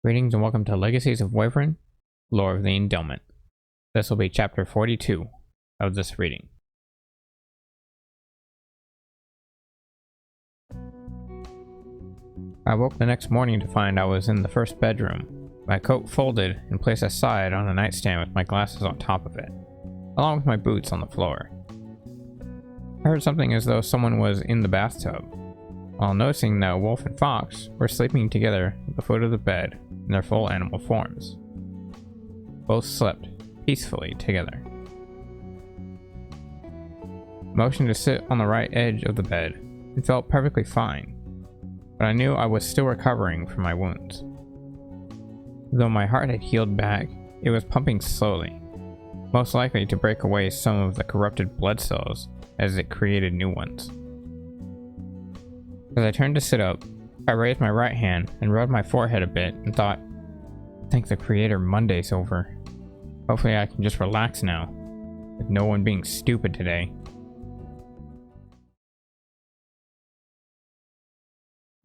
Greetings and welcome to Legacies of Wavryn, Lore of the Endelment. This will be chapter 42 of this reading. I woke the next morning to find I was in the first bedroom, my coat folded and placed aside on a nightstand with my glasses on top of it, along with my boots on the floor. I heard something as though someone was in the bathtub, while noticing that Wolf and Fox were sleeping together at the foot of the bed in their full animal forms. Both slept peacefully together. Motioned to sit on the right edge of the bed and felt perfectly fine, but I knew I was still recovering from my wounds. Though my heart had healed back, it was pumping slowly, most likely to break away some of the corrupted blood cells as it created new ones. As I turned to sit up, I raised my right hand and rubbed my forehead a bit and thought, thank the creator Monday's over. Hopefully I can just relax now, with no one being stupid today.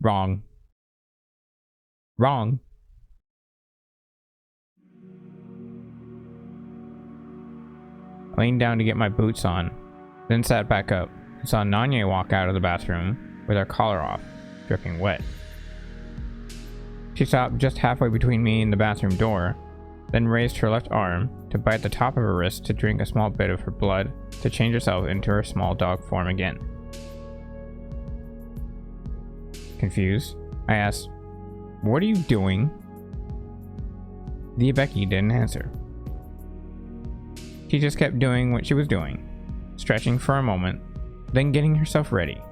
Wrong. Wrong. I leaned down to get my boots on, then sat back up and saw Nanya walk out of the bathroom with her collar off, dripping wet. She stopped just halfway between me and the bathroom door, then raised her left arm to bite the top of her wrist to drink a small bit of her blood to change herself into her small dog form again. Confused, I asked, "What are you doing?" The Becky didn't answer. She just kept doing what she was doing, stretching for a moment, then getting herself ready,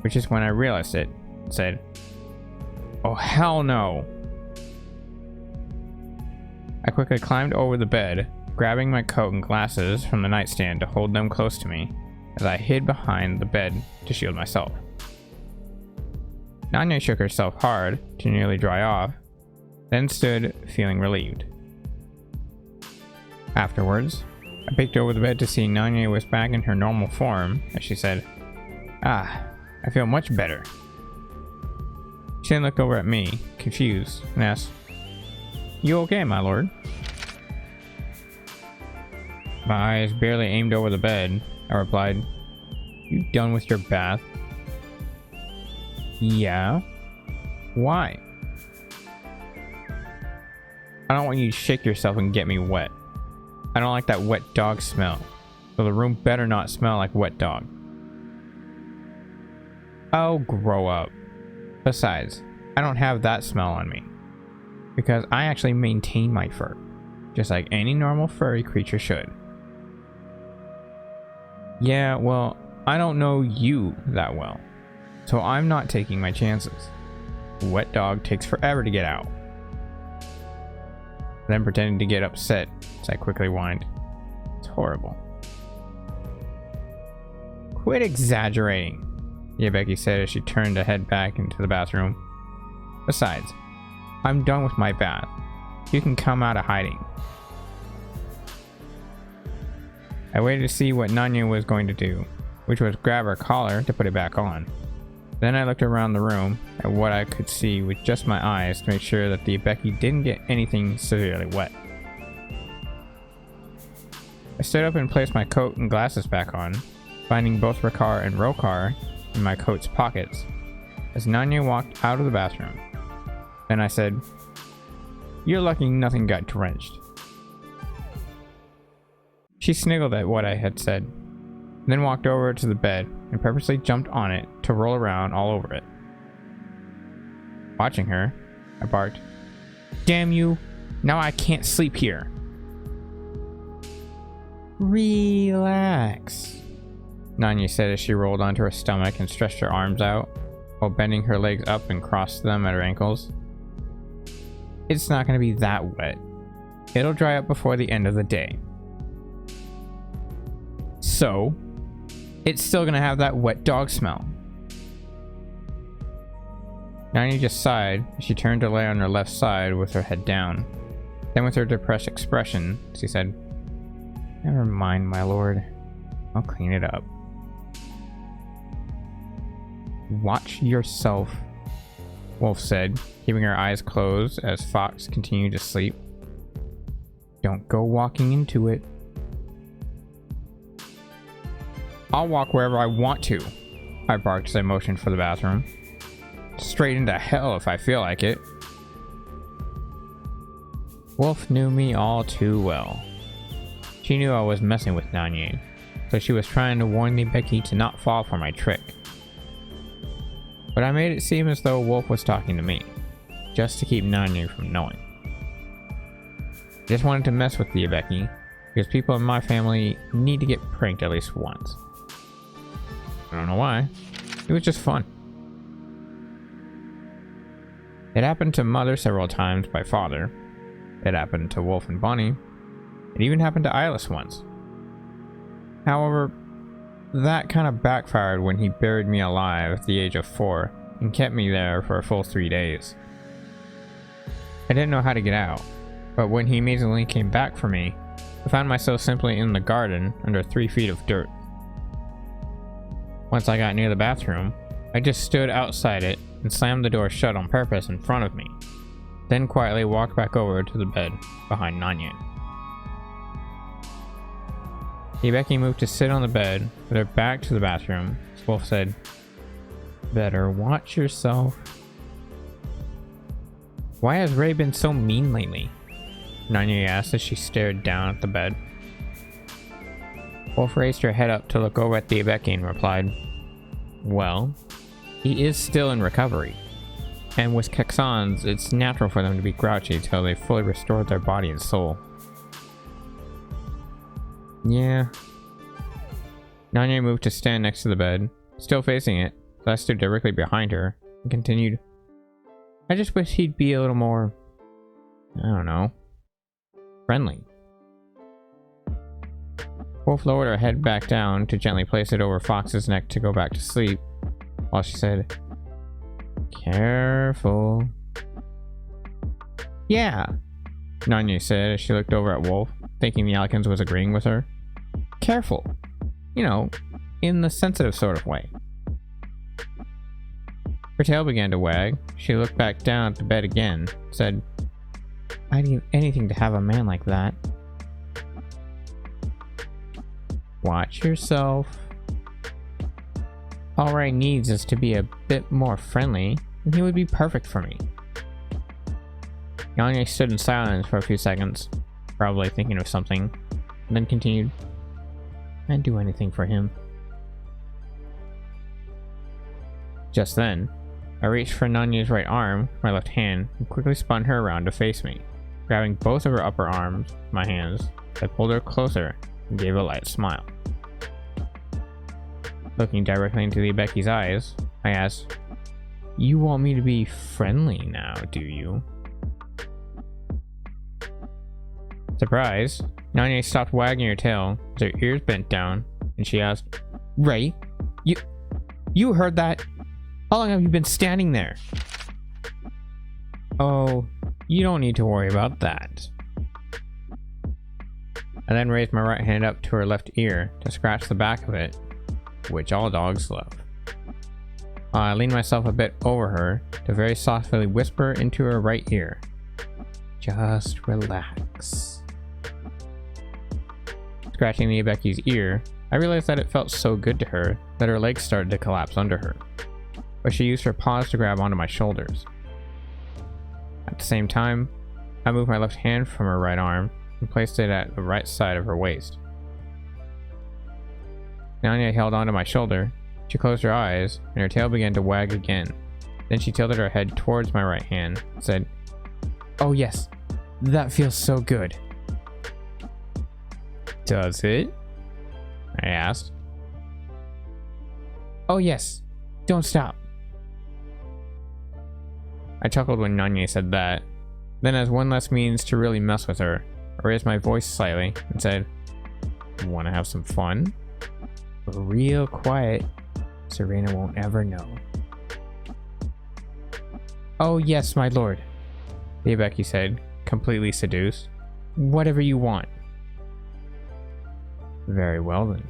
which is when I realized it and said, "Oh hell no!" I quickly climbed over the bed, grabbing my coat and glasses from the nightstand to hold them close to me as I hid behind the bed to shield myself. Nanya shook herself hard to nearly dry off, then stood feeling relieved. Afterwards, I peeked over the bed to see Nanya was back in her normal form as she said, "Ah, I feel much better." She then looked over at me, confused, and asked, "You okay, my lord?" My eyes barely aimed over the bed, I replied, "You done with your bath?" "Yeah? Why?" "I don't want you to shake yourself and get me wet. I don't like that wet dog smell, so the room better not smell like wet dog." "Oh, grow up. Besides, I don't have that smell on me, because I actually maintain my fur, just like any normal furry creature should." "Yeah, well, I don't know you that well, so I'm not taking my chances. Wet dog takes forever to get out." Then pretending to get upset as I quickly whined, "It's horrible." "Quit exaggerating," Becky said as she turned to head back into the bathroom. "Besides, I'm done with my bath. You can come out of hiding." I waited to see what Nanya was going to do, which was grab her collar to put it back on. Then I looked around the room at what I could see with just my eyes to make sure that the Becky didn't get anything severely wet. I stood up and placed my coat and glasses back on, finding both Rakar and Rokar in my coat's pockets, as Nanya walked out of the bathroom. Then I said, "You're lucky nothing got drenched." She sniggled at what I had said, then walked over to the bed and purposely jumped on it to roll around all over it. Watching her, I barked, "Damn you, now I can't sleep here." "Relax," Nanya said as she rolled onto her stomach and stretched her arms out, while bending her legs up and crossed them at her ankles. "It's not going to be that wet. It'll dry up before the end of the day." "So, it's still going to have that wet dog smell." Nanya just sighed as she turned to lay on her left side with her head down. Then with her depressed expression, she said, "Never mind, my lord. I'll clean it up." "Watch yourself," Wolf said, keeping her eyes closed as Fox continued to sleep. Don't go walking into it. I'll walk wherever I want to, I barked as I motioned for the bathroom. Straight into hell if I feel like it. Wolf knew me all too well. She knew I was messing with Nanye, so she was trying to warn Becky to not fall for my trick. But I made it seem as though Wolf was talking to me, just to keep Nanye from knowing. I just wanted to mess with Becky, because people in my family need to get pranked at least once. I don't know why. It was just fun. It happened to Mother several times by Father. It happened to Wolf and Bonnie. It even happened to Eyeless once. However, that kind of backfired when he buried me alive at the age of 4 and kept me there for a full 3 days. I didn't know how to get out, but when he amazingly came back for me, I found myself simply in the garden under 3 feet of dirt. Once I got near the bathroom, I just stood outside it and slammed the door shut on purpose in front of me, then quietly walked back over to the bed behind Nanye. Becky moved to sit on the bed with her back to the bathroom. Wolf said, "Better watch yourself." Why has Ray been so mean lately? Nanye asked as she stared down at the bed. Wolf raised her head up to look over at Becky and replied, "Well, he is still in recovery. And with Kexans, it's natural for them to be grouchy until they've fully restored their body and soul." Yeah. Nanye moved to stand next to the bed, still facing it, so I stood directly behind her, and continued, "I just wish he'd be a little more, I don't know, friendly." Wolf lowered her head back down to gently place it over Fox's neck to go back to sleep, while she said, "Careful." "Yeah," Nanye said as she looked over at Wolf, thinking the Alkins was agreeing with her. "Careful. You know, in the sensitive sort of way." Her tail began to wag. She looked back down at the bed again, said, "I'd give anything to have a man like that." Watch yourself. All Ray needs is to be a bit more friendly, and he would be perfect for me. Nanye stood in silence for a few seconds, probably thinking of something, and then continued, "I'd do anything for him." Just then, I reached for Nanye's right arm with my left hand and quickly spun her around to face me. Grabbing both of her upper arms with my hands, I pulled her closer and gave a light smile. Looking directly into Becky's eyes, I asked, "You want me to be friendly now, do you?" Surprised, Nanye stopped wagging her tail as her ears bent down, and she asked, "Ray, you heard that? How long have you been standing there?" "Oh, you don't need to worry about that." I then raised my right hand up to her left ear to scratch the back of it, which all dogs love. I leaned myself a bit over her to very softly whisper into her right ear, "Just relax." Scratching Becky's ear, I realized that it felt so good to her that her legs started to collapse under her, but she used her paws to grab onto my shoulders. At the same time, I moved my left hand from her right arm and placed it at the right side of her waist. Nanye held onto my shoulder. She closed her eyes, and her tail began to wag again. Then she tilted her head towards my right hand and said, "Oh yes, that feels so good." "Does it?" I asked. "Oh yes, don't stop." I chuckled when Nanye said that. Then, as one less means to really mess with her, I raised my voice slightly and said, "Wanna have some fun? Real quiet. Serena won't ever know." "Oh yes, my lord," Becky said, completely seduced. "Whatever you want." "Very well then."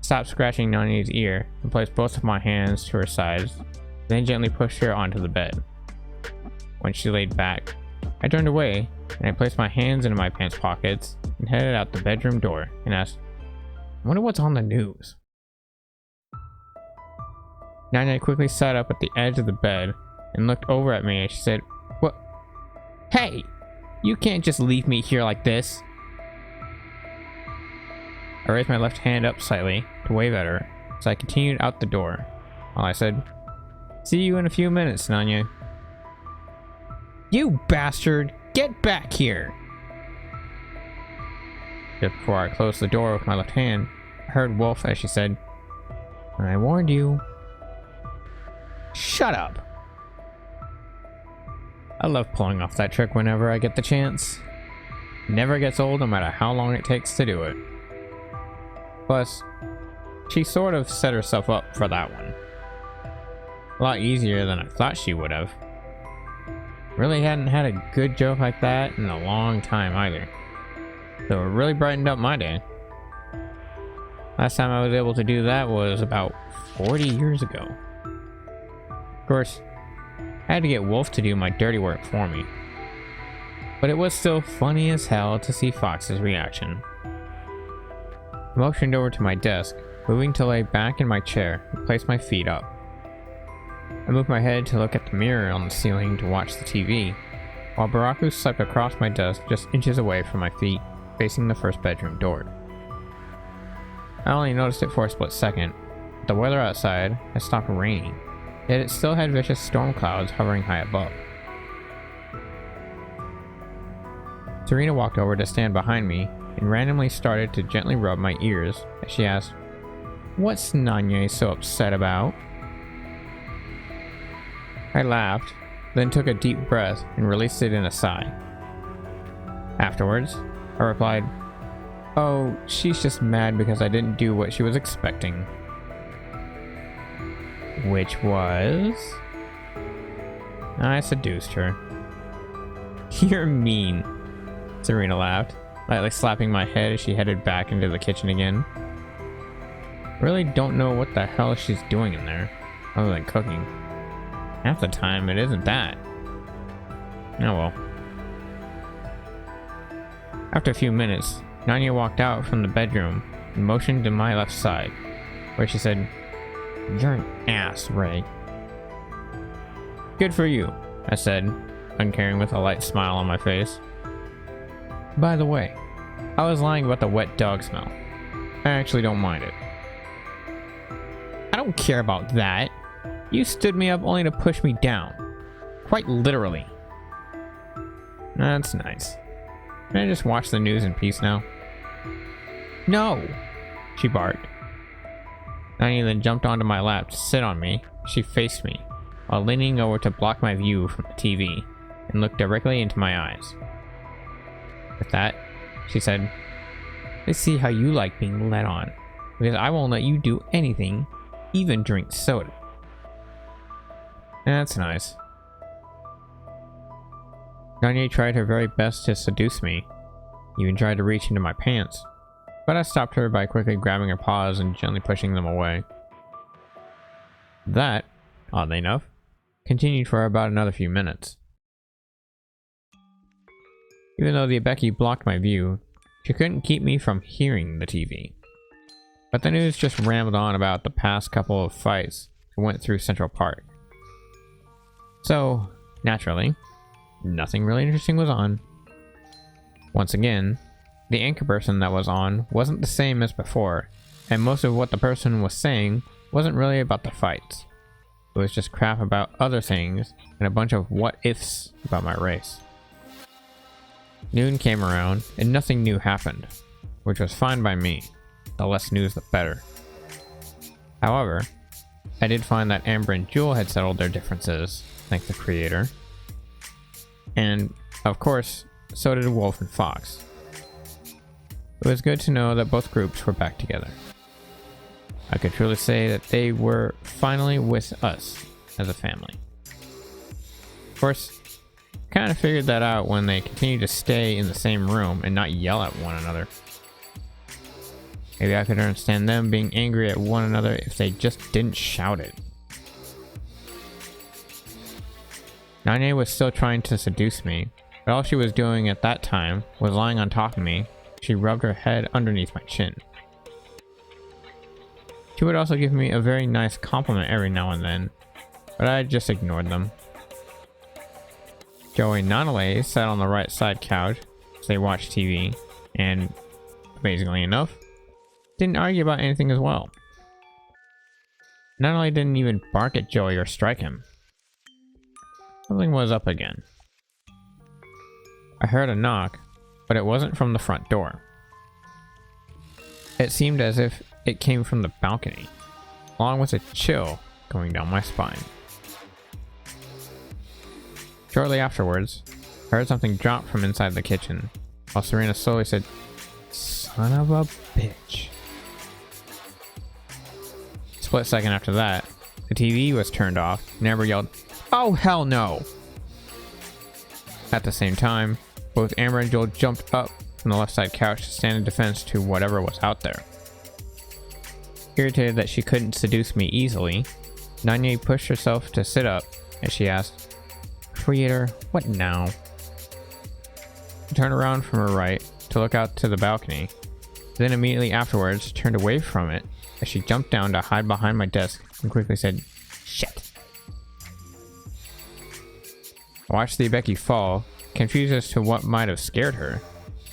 Stopped scratching Nanye's ear and placed both of my hands to her sides, then gently pushed her onto the bed. When she laid back, I turned away and I placed my hands into my pants pockets and headed out the bedroom door and asked, I wonder what's on the news. Nanya quickly sat up at the edge of the bed and looked over at me and she said, What? Hey! You can't just leave me here like this. I raised my left hand up slightly to wave at her, so I continued out the door, while I said, See you in a few minutes, Nanya. You bastard! Get back here! Just before I closed the door with my left hand, I heard Wolf as she said, I warned you. Shut up! I love pulling off that trick whenever I get the chance. It never gets old no matter how long it takes to do it. Plus, she sort of set herself up for that one. A lot easier than I thought she would have. Really hadn't had a good joke like that in a long time either. So it really brightened up my day. Last time I was able to do that was about 40 years ago. Of course, I had to get Wolf to do my dirty work for me. But it was still funny as hell to see Fox's reaction. I motioned over to my desk, moving to lay back in my chair and place my feet up. I moved my head to look at the mirror on the ceiling to watch the TV, while Baraku slept across my desk just inches away from my feet, facing the first bedroom door. I only noticed it for a split second, but the weather outside had stopped raining, yet it still had vicious storm clouds hovering high above. Serena walked over to stand behind me and randomly started to gently rub my ears as she asked, What's Nanya so upset about? I laughed, then took a deep breath and released it in a sigh. Afterwards, I replied, Oh, she's just mad because I didn't do what she was expecting. Which was... I seduced her. You're mean, Serena laughed, lightly slapping my head as she headed back into the kitchen again. Really don't know what the hell she's doing in there, other than cooking. Half the time it isn't that. Oh well. After a few minutes, Nanya walked out from the bedroom and motioned to my left side, where she said, You're an ass, Ray. Good for you, I said, uncaring with a light smile on my face. By the way, I was lying about the wet dog smell. I actually don't mind it. I don't care about that. You stood me up only to push me down. Quite literally. That's nice. Can I just watch the news in peace now? No! She barked. Nanya then jumped onto my lap to sit on me. She faced me, while leaning over to block my view from the TV, and looked directly into my eyes. With that, she said, Let's see how you like being led on, because I won't let you do anything, even drink soda. That's nice. Nanya tried her very best to seduce me, even tried to reach into my pants, but I stopped her by quickly grabbing her paws and gently pushing them away. That, oddly enough, continued for about another few minutes. Even though the Abeki blocked my view, she couldn't keep me from hearing the TV. But the news just rambled on about the past couple of fights that went through Central Park. So, naturally, nothing really interesting was on. Once again, the anchor person that was on wasn't the same as before, and most of what the person was saying wasn't really about the fights. It was just crap about other things and a bunch of what-ifs about my race. Noon came around and nothing new happened, which was fine by me. The less news the better. However, I did find that Amber and Jewel had settled their differences, thank the creator. And, of course, so did Wolf and Fox. It was good to know that both groups were back together. I could truly say that they were finally with us as a family. Of course, I kind of figured that out when they continued to stay in the same room and not yell at one another. Maybe I could understand them being angry at one another if they just didn't shout it. Nanye was still trying to seduce me, but all she was doing at that time was lying on top of me. She rubbed her head underneath my chin. She would also give me a very nice compliment every now and then, but I just ignored them. Joey and Nanale sat on the right side couch as they watched TV, and, amazingly enough, didn't argue about anything as well. Nanale didn't even bark at Joey or strike him. Something was up again. I heard a knock, but it wasn't from the front door. It seemed as if it came from the balcony, along with a chill going down my spine. Shortly afterwards, I heard something drop from inside the kitchen, while Serena slowly said, "Son of a bitch." A split second after that, the TV was turned off, and Amber yelled, "Oh hell no!" At the same time, both Amber and Joel jumped up from the left side couch to stand in defense to whatever was out there. Irritated that she couldn't seduce me easily, Nanye pushed herself to sit up as she asked, "Creator, what now?" She turned around from her right to look out to the balcony, then immediately afterwards turned away from it as she jumped down to hide behind my desk and quickly said, "Shit." I watched the Becky fall, confused as to what might have scared her.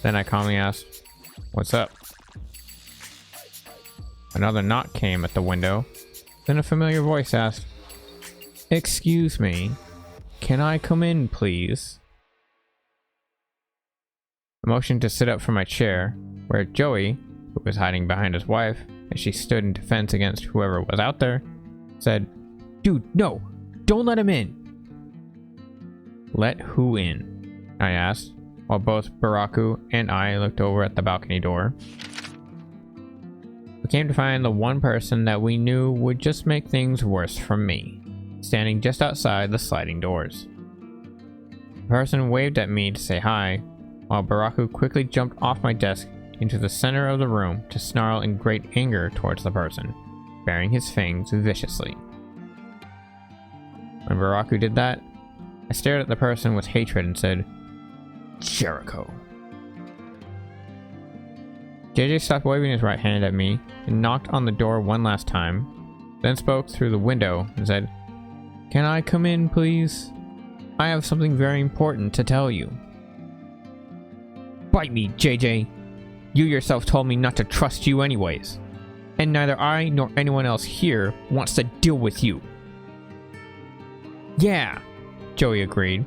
Then I calmly asked, "What's up?" Another knock came at the window. Then a familiar voice asked, "Excuse me, can I come in, please?" I motioned to sit up from my chair, where Joey, who was hiding behind his wife as she stood in defense against whoever was out there, said, "Dude, no! Don't let him in!" "Let who in?" I asked, while both Baraku and I looked over at the balcony door. We came to find the one person that we knew would just make things worse for me, standing just outside the sliding doors. The person waved at me to say hi, while Baraku quickly jumped off my desk into the center of the room to snarl in great anger towards the person, baring his fangs viciously. When Baraku did that, I stared at the person with hatred and said, "Jericho." JJ stopped waving his right hand at me and knocked on the door one last time, then spoke through the window and said, "Can I come in, please? I have something very important to tell you." "Bite me, JJ. You yourself told me not to trust you anyways. And neither I nor anyone else here wants to deal with you." "Yeah," Joey agreed.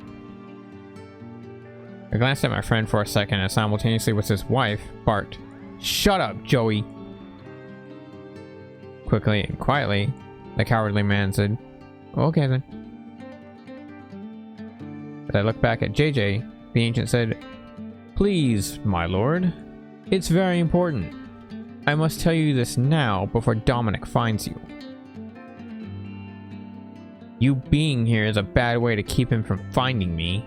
I glanced at my friend for a second and simultaneously with his wife barked, "Shut up, Joey." Quickly and quietly, the cowardly man said, "Okay then." As I looked back at JJ, the ancient said, "Please, my lord. It's very important. I must tell you this now before Dominic finds you. You being here is a bad way to keep him from finding me,"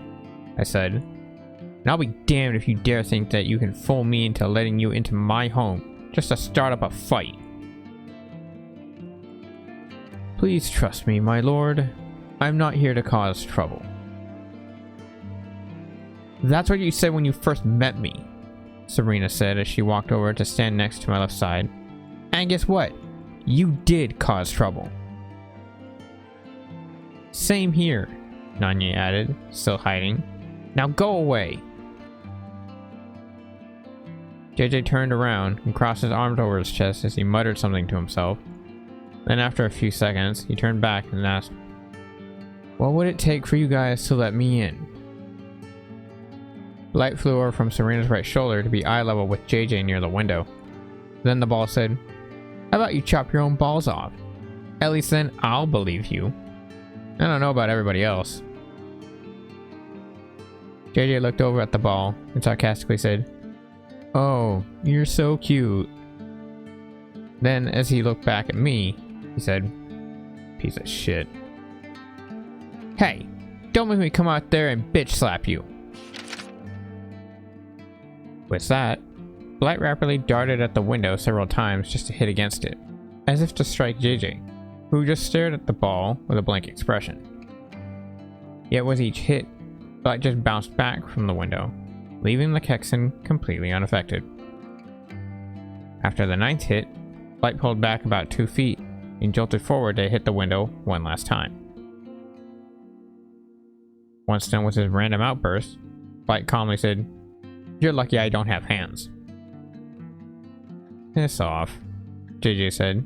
I said. "And I'll be damned if you dare think that you can fool me into letting you into my home just to start up a fight. Please trust me, my lord. I'm not here to cause trouble." "That's what you said when you first met me," Serena said as she walked over to stand next to my left side. "And guess what? You did cause trouble." "Same here," Nanye added, still hiding. "Now go away." JJ turned around and crossed his arms over his chest as he muttered something to himself. Then after a few seconds, he turned back and asked, "What would it take for you guys to let me in?" Light flew over from Serena's right shoulder to be eye level with JJ near the window. Then the ball said, "How about you chop your own balls off? At least then I'll believe you. I don't know about everybody else." JJ looked over at the ball and sarcastically said, "Oh, you're so cute." Then, as he looked back at me, he said, "Piece of shit. Hey, don't make me come out there and bitch slap you." With that, Light rapidly darted at the window several times just to hit against it, as if to strike JJ, who just stared at the ball with a blank expression. Yet with each hit, Light just bounced back from the window, leaving the Kexen completely unaffected. After the 9th hit, Light pulled back about 2 feet and jolted forward to hit the window one last time. Once done with his random outburst, Light calmly said, "You're lucky I don't have hands." "Piss off," JJ said.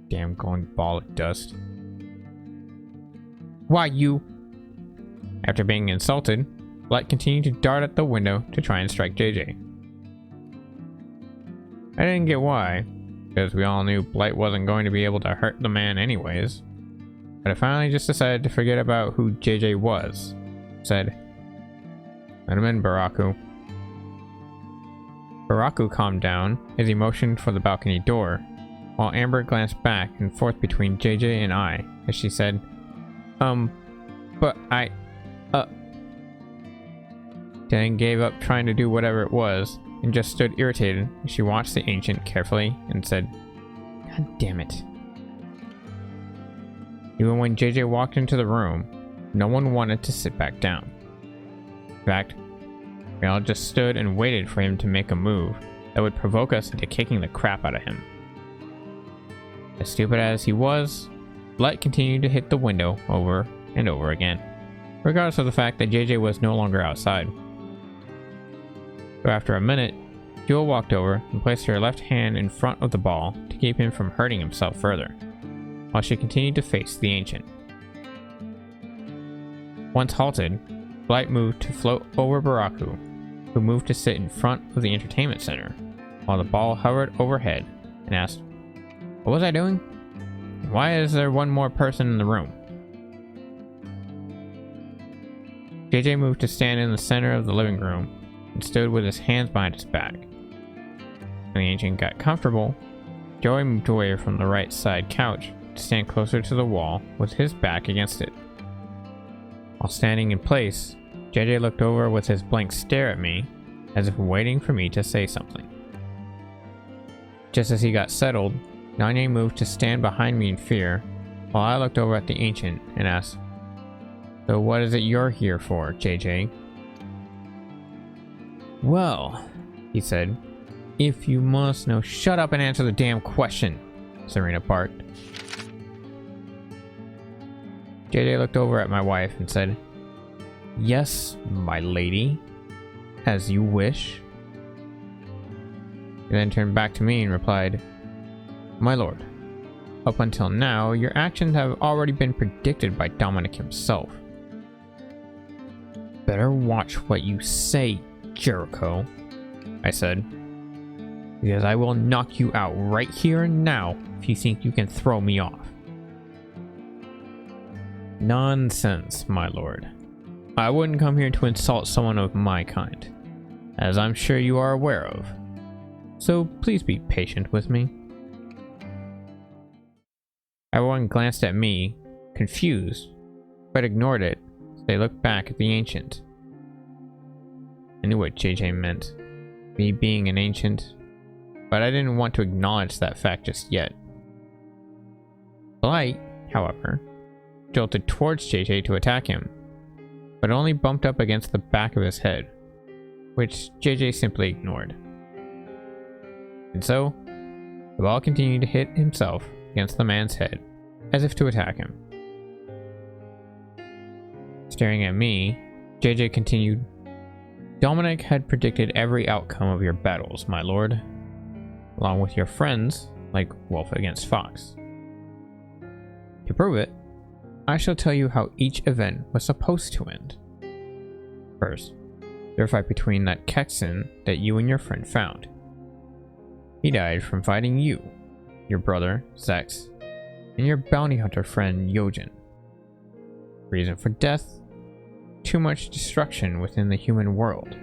Damn glowing ball of dust. "Why you?" After being insulted, Light continued to dart at the window to try and strike JJ. I didn't get why, because we all knew Blight wasn't going to be able to hurt the man anyways. But I finally just decided to forget about who JJ was. Said, "Let him in, Baraku." Baraku calmed down as he motioned for the balcony door, while Amber glanced back and forth between JJ and I as she said, but I, then gave up trying to do whatever it was and just stood irritated as she watched the ancient carefully and said, "God damn it." Even when JJ walked into the room, no one wanted to sit back down. In fact, we all just stood and waited for him to make a move that would provoke us into kicking the crap out of him. As stupid as he was, Light continued to hit the window over and over again, regardless of the fact that JJ was no longer outside. So after a minute, Jewel walked over and placed her left hand in front of the ball to keep him from hurting himself further, while she continued to face the ancient. Once halted, Blight moved to float over Baraku, who moved to sit in front of the entertainment center, while the ball hovered overhead and asked, "What was I doing? Why is there one more person in the room?" JJ moved to stand in the center of the living room and stood with his hands behind his back. When the ancient got comfortable, Joey moved away from the right side couch to stand closer to the wall with his back against it. While standing in place, JJ looked over with his blank stare at me, as if waiting for me to say something. Just as he got settled, Nanye moved to stand behind me in fear, while I looked over at the ancient and asked, "So what is it you're here for, JJ?" "Well," he said, "if you must know, shut up and answer the damn question," Serena barked. JJ looked over at my wife and said, "Yes, my lady, as you wish." He then turned back to me and replied, "My lord, up until now, your actions have already been predicted by Dominic himself." "Better watch what you say, Jericho," I said, "because I will knock you out right here and now if you think you can throw me off." "Nonsense, my lord. I wouldn't come here to insult someone of my kind, as I'm sure you are aware of. So please be patient with me." Everyone glanced at me, confused, but ignored it as they looked back at the ancient. I knew what JJ meant, me being an ancient, but I didn't want to acknowledge that fact just yet. Blight, however, jolted towards JJ to attack him, but only bumped up against the back of his head, which JJ simply ignored. And so, the ball continued to hit himself against the man's head, as if to attack him. Staring at me, JJ continued, "Dominic had predicted every outcome of your battles, my lord, along with your friends, like Wolf against Fox. To prove it, I shall tell you how each event was supposed to end. First, their fight between that Kexen that you and your friend found. He died from fighting you, your brother, Zaec, and your bounty hunter friend, Yojin. Reason for death? Too much destruction within the human world.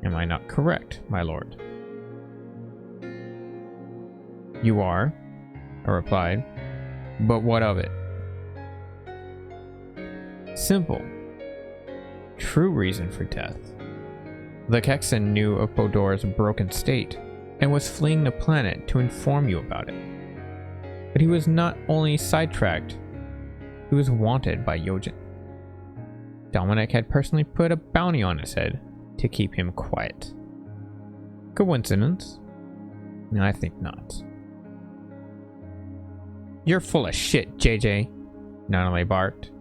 Am I not correct, my lord?" "You are," I replied, "but what of it?" "Simple. True reason for death. The Kexen knew of Bodor's broken state and was fleeing the planet to inform you about it. But he was not only sidetracked, he was wanted by Yojin. Dominic had personally put a bounty on his head to keep him quiet. Coincidence? No, I think not. You're full of shit, JJ, Nonale barked.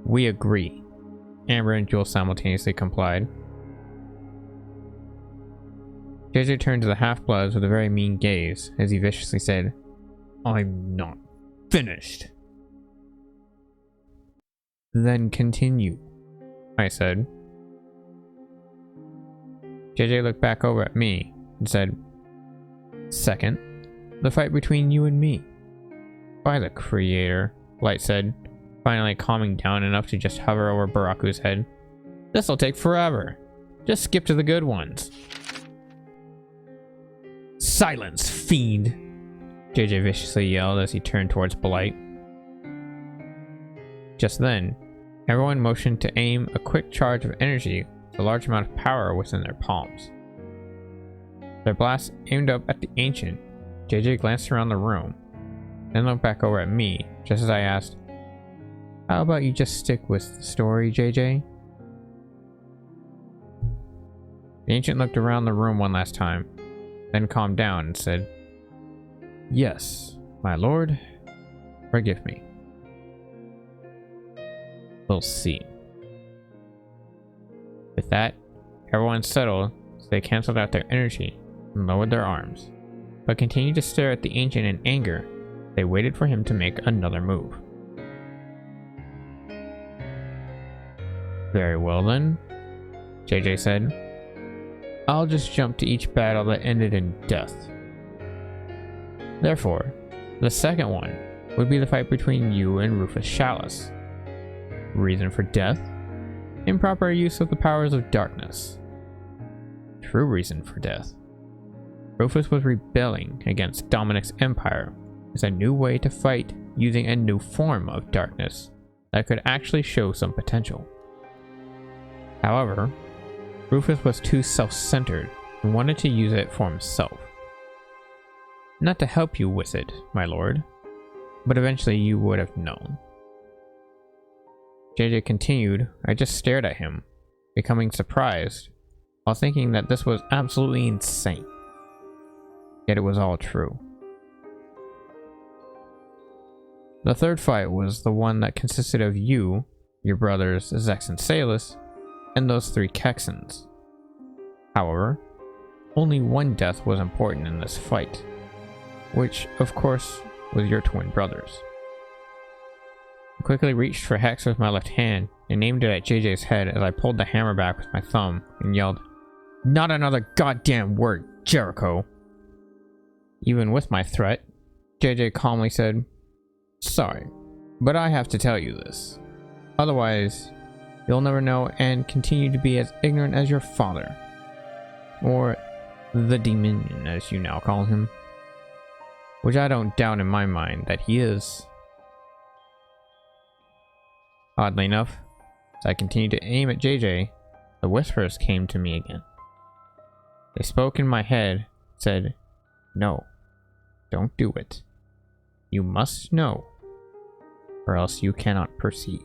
We agree. Amber and Jewel simultaneously complied. JJ turned to the half-bloods with a very mean gaze as he viciously said, I'm not finished. Then continue, I said. JJ looked back over at me and said, Second, the fight between you and me. By the creator, Light said, finally calming down enough to just hover over Baraku's head. This'll take forever. Just skip to the good ones. Silence, fiend! JJ viciously yelled as he turned towards Blight. Just then, everyone motioned to aim a quick charge of energy with a large amount of power within their palms. Their blast aimed up at the Ancient. JJ glanced around the room, then looked back over at me, just as I asked, How about you just stick with the story, JJ? The Ancient looked around the room one last time, then calmed down and said, Yes, my lord, forgive me. We'll see. With that, everyone settled so they canceled out their energy and lowered their arms, but continued to stare at the Ancient in anger. They waited for him to make another move. Very well then, JJ said. I'll just jump to each battle that ended in death. Therefore, the second one would be the fight between you and Rufus Chalice. Reason for death? Improper use of the powers of darkness. True reason for death. Rufus was rebelling against Dominic's empire as a new way to fight using a new form of darkness that could actually show some potential. However, Rufus was too self-centered and wanted to use it for himself. Not to help you with it, my lord, but eventually you would have known. JJ continued. I just stared at him, becoming surprised, while thinking that this was absolutely insane. Yet it was all true. The third fight was the one that consisted of you, your brothers Zaec and Salus, and those 3 Kexans. However, only one death was important in this fight, which, of course, was your twin brothers. I quickly reached for Hex with my left hand and aimed it at JJ's head as I pulled the hammer back with my thumb and yelled, Not another goddamn word, Jericho! Even with my threat, JJ calmly said, Sorry, but I have to tell you this. Otherwise, you'll never know and continue to be as ignorant as your father. Or the Dominion, as you now call him. Which I don't doubt in my mind that he is. Oddly enough, as I continued to aim at JJ, the whispers came to me again. They spoke in my head, said, No, don't do it. You must know, or else you cannot proceed.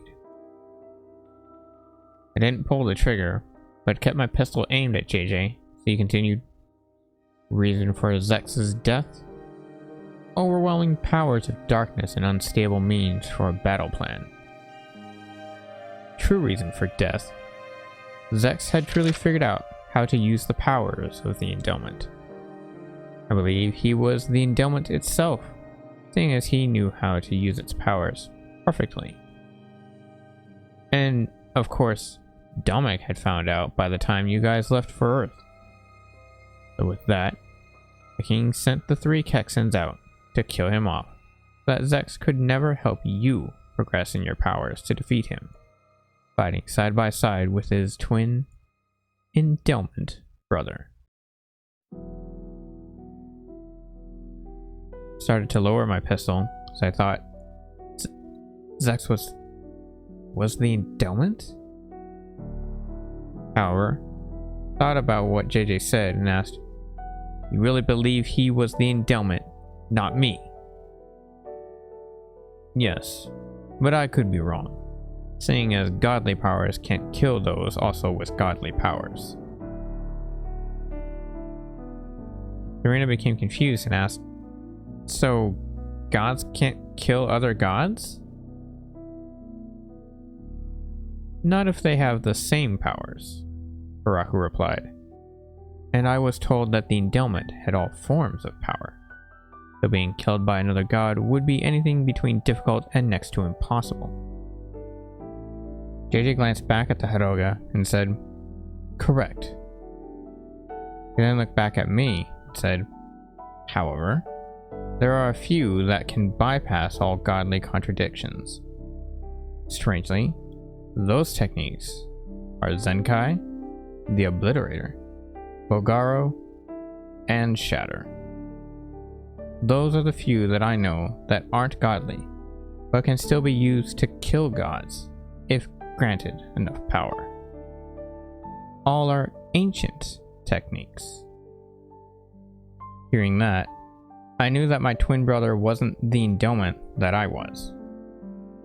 I didn't pull the trigger, but kept my pistol aimed at JJ, so he continued. Reason for Zaec's death? Overwhelming powers of darkness and unstable means for a battle plan. True reason for death. Zaec had truly figured out how to use the powers of the Endelment. I believe he was the Endelment itself, seeing as he knew how to use its powers perfectly. And, of course, Dominic had found out by the time you guys left for Earth. So with that, the king sent the 3 Kexans out to kill him off, so that Zaec could never help you progress in your powers to defeat him, fighting side by side with his twin, Endelment brother. Started to lower my pistol, as I thought, Zaec was the Endelment? However, thought about what JJ said and asked, You really believe he was the Endelment, not me? Yes, but I could be wrong. seeing as godly powers can't kill those also with godly powers. Serena became confused and asked, "So, gods can't kill other gods?" "Not if they have the same powers," Baraku replied. "And I was told that the Endelment had all forms of power. So being killed by another god would be anything between difficult and next to impossible." JJ glanced back at the Haroga and said, "Correct." He then looked back at me and said, "However, there are a few that can bypass all godly contradictions. Strangely, those techniques are Zenkai, the Obliterator, Bogaro, and Shatter. Those are the few that I know that aren't godly, but can still be used to kill gods, if granted enough power. All are ancient techniques." Hearing that, I knew that my twin brother wasn't the Endelment that I was,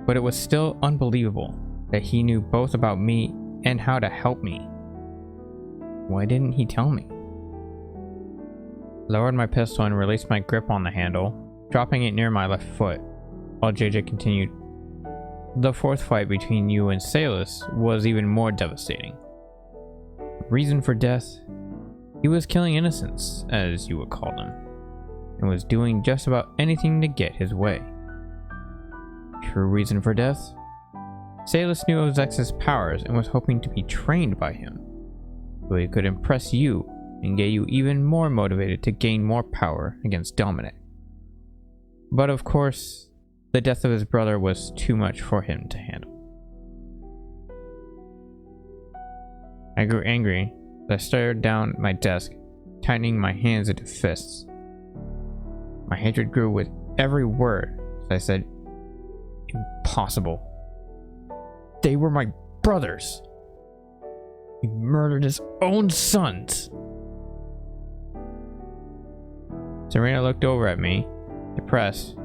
but it was still unbelievable that he knew both about me and how to help me. Why didn't he tell me? Lowered my pistol and released my grip on the handle, dropping it near my left foot, while JJ continued, "The fourth fight between you and Salus was even more devastating. Reason for death? He was killing innocents, as you would call them, and was doing just about anything to get his way. True reason for death? Salus knew of Zaec's powers and was hoping to be trained by him, so he could impress you and get you even more motivated to gain more power against Dominic. But of course, the death of his brother was too much for him to handle." I grew angry as I stared down at my desk, tightening my hands into fists. My hatred grew with every word as I said, "Impossible. They were my brothers. He murdered his own sons." Serena looked over at me, depressed.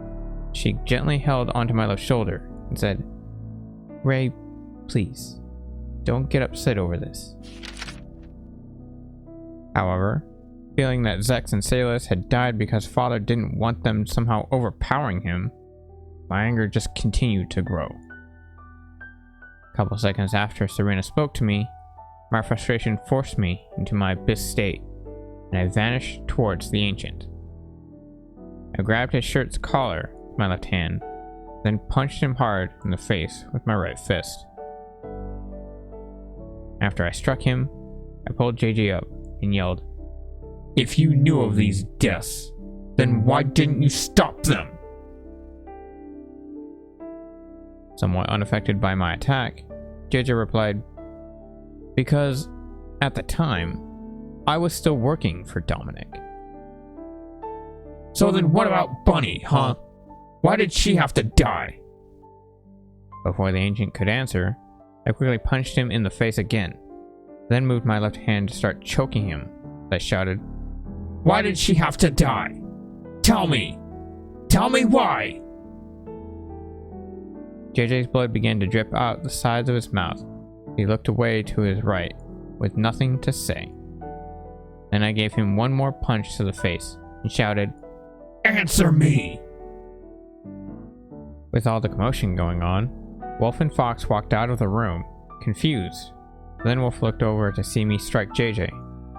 She gently held onto my left shoulder and said, "Ray, please, don't get upset over this." However, feeling that Zaec and Salus had died because Father didn't want them somehow overpowering him, my anger just continued to grow. A couple seconds after Serena spoke to me, my frustration forced me into my abyss state, and I vanished towards the Ancient. I grabbed his shirt's collar with my left hand, then punched him hard in the face with my right fist. After I struck him, I pulled JJ up and yelled, "If you knew of these deaths, then why didn't you stop them?" Somewhat unaffected by my attack, JJ replied, "Because, at the time, I was still working for Dominic." "So then what about Bunny, huh? Why did she have to die?" Before the Ancient could answer, I quickly punched him in the face again, then moved my left hand to start choking him. I shouted, "Why did she have to die? Tell me! Tell me why!" JJ's blood began to drip out the sides of his mouth. He looked away to his right, with nothing to say. Then I gave him one more punch to the face and shouted, "Answer me!" With all the commotion going on, Wolf and Fox walked out of the room, confused. Then Wolf looked over to see me strike JJ.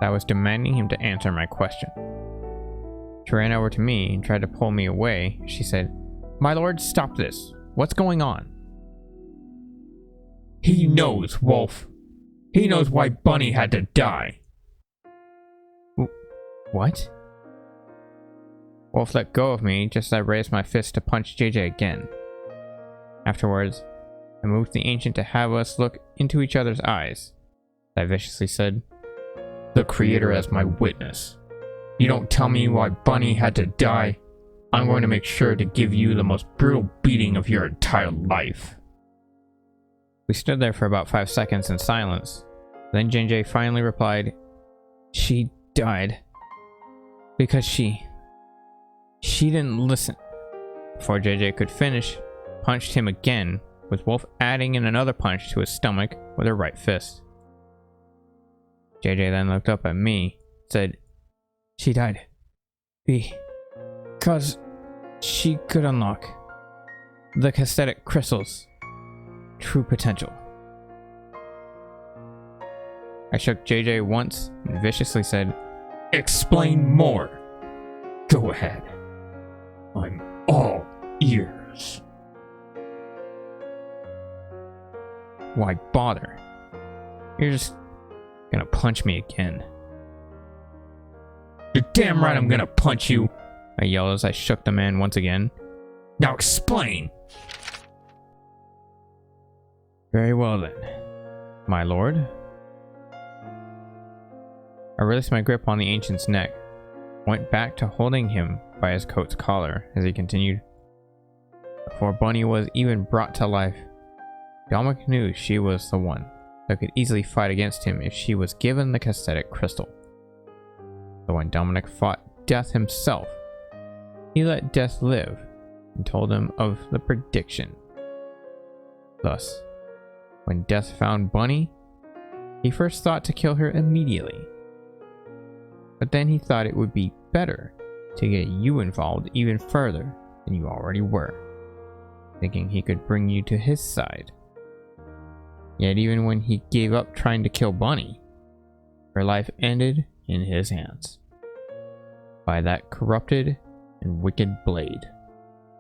I was demanding him to answer my question. She ran over to me and tried to pull me away. She said, "My lord, stop this. What's going on?" "He knows, Wolf. He knows why Bunny had to die." What? Wolf let go of me just as I raised my fist to punch JJ again. Afterwards, I moved the Ancient to have us look into each other's eyes. I viciously said, "The Creator as my witness. You don't tell me why Bunny had to die, I'm going to make sure to give you the most brutal beating of your entire life." We stood there for about 5 seconds in silence. Then JJ finally replied, "She died because she didn't listen." Before JJ could finish, punched him again with Wolf adding in another punch to his stomach with her right fist. JJ then looked up at me, said, "She died because she could unlock the Caesthetic Crystal's true potential." I shook JJ once and viciously said, "Explain more. Go ahead. I'm all ears." "Why bother? You're just gonna punch me again." "You're damn right I'm gonna punch you," I yelled as I shook the man once again. "Now explain." "Very well then, my lord." I released my grip on the ancient's neck, went back to holding him by his coat's collar as he continued. Before Bunny was even brought to life, Dominic knew she was the one that could easily fight against him if she was given the Caesthetic Crystal. So when Dominic fought Death himself, he let Death live and told him of the prediction. Thus, when Death found Bunny, he first thought to kill her immediately. But then he thought it would be better to get you involved even further than you already were, thinking he could bring you to his side. Yet even when he gave up trying to kill Bunny, her life ended in his hands by that corrupted and wicked blade,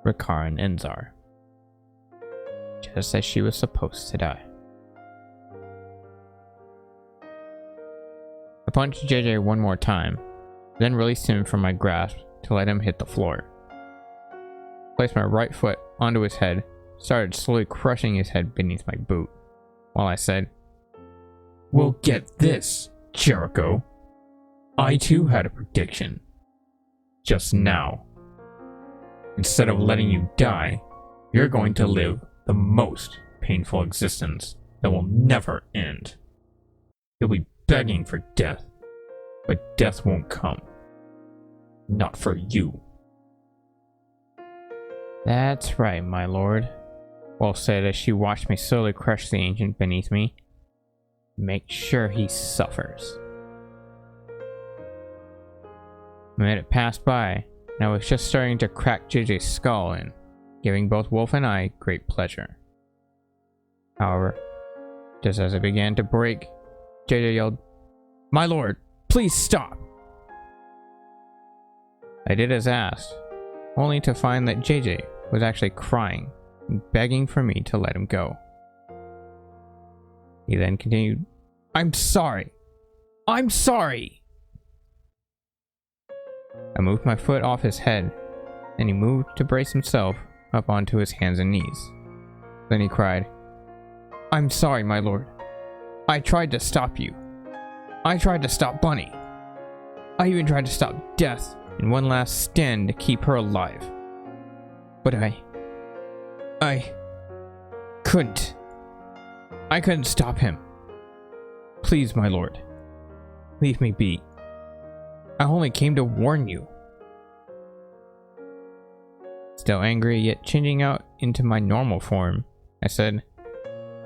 Rakaran Enzar, just as she was supposed to die. I punched JJ one more time, then released him from my grasp to let him hit the floor. Placed my right foot onto his head, started slowly crushing his head beneath my boot, while I said, "We'll get this, Jericho. I too had a prediction. Just now. Instead of letting you die, you're going to live the most painful existence that will never end. You'll be begging for death, but death won't come. Not for you." "That's right, my lord," Wolf said as she watched me slowly crush the ancient beneath me. "Make sure he suffers." A minute passed by, and I was just starting to crack JJ's skull in, giving both Wolf and I great pleasure. However, just as it began to break, JJ yelled, "My lord, please stop!" I did as asked, only to find that JJ was actually crying and begging for me to let him go. He then continued, "I'm sorry! I'm sorry!" I moved my foot off his head, and he moved to brace himself up onto his hands and knees. Then he cried, "I'm sorry, my lord. I tried to stop you. I tried to stop Bunny. I even tried to stop Death in one last stand to keep her alive. But I couldn't. I couldn't stop him. Please, my lord, leave me be. I only came to warn you." Still angry, yet changing out into my normal form, I said,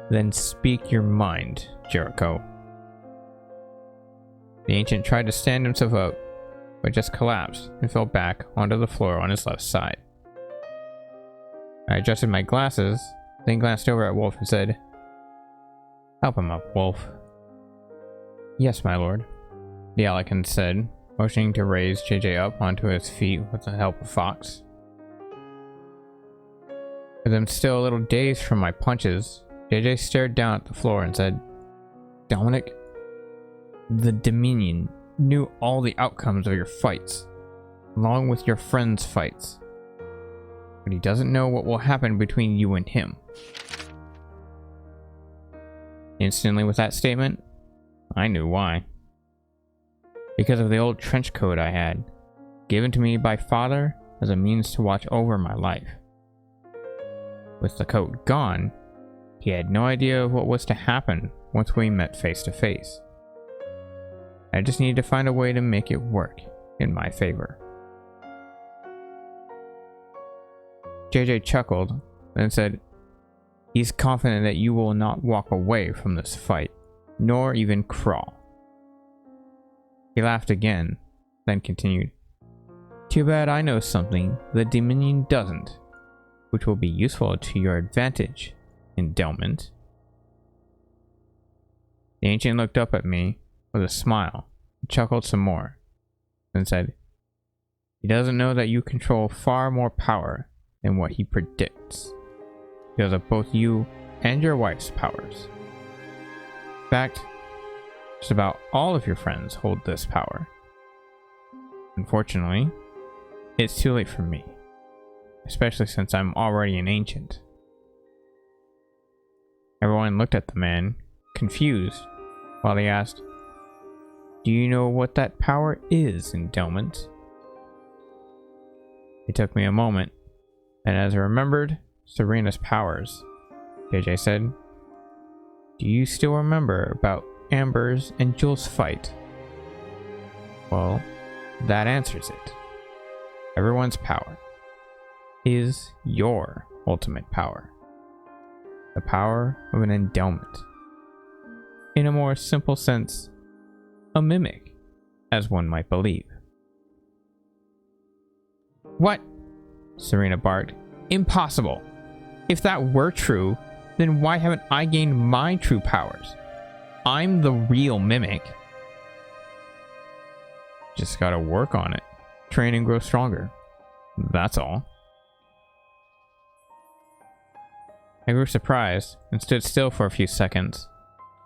"Then speak your mind, Jericho." The ancient tried to stand himself up, but just collapsed and fell back onto the floor on his left side. I adjusted my glasses, then glanced over at Wolf and said, "Help him up, Wolf." "Yes, my lord," the Alakan said, motioning to raise JJ up onto his feet with the help of Fox. With him still a little dazed from my punches, JJ stared down at the floor and said, "Dominic, the Dominion knew all the outcomes of your fights, along with your friends' fights. But he doesn't know what will happen between you and him." Instantly with that statement, I knew why. Because of the old trench coat I had, given to me by father as a means to watch over my life. With the coat gone, he had no idea of what was to happen once we met face to face. I just needed to find a way to make it work in my favor. JJ chuckled, then said, He's confident that you will not walk away from this fight, nor even crawl. He laughed again, then continued. Too bad I know something the Dominion doesn't, which will be useful to your advantage, Endelment. The ancient looked up at me with a smile, and chuckled some more, then said, he doesn't know that you control far more power than what he predicts, because of both you and your wife's powers. In fact, just about all of your friends hold this power. Unfortunately, it's too late for me, especially since I'm already an ancient. Everyone looked at the man, confused, while he asked, do you know what that power is, Endelment? It took me a moment, and as I remembered Serena's powers, JJ said, do you still remember about Amber's and Jules' fight? Well, that answers it. Everyone's power is your ultimate power. The power of an Endelment. In a more simple sense, a mimic, as one might believe. What? Serena barked. Impossible! If that were true, then why haven't I gained my true powers? I'm the real mimic. Just gotta work on it. Train and grow stronger. That's all. I grew surprised and stood still for a few seconds,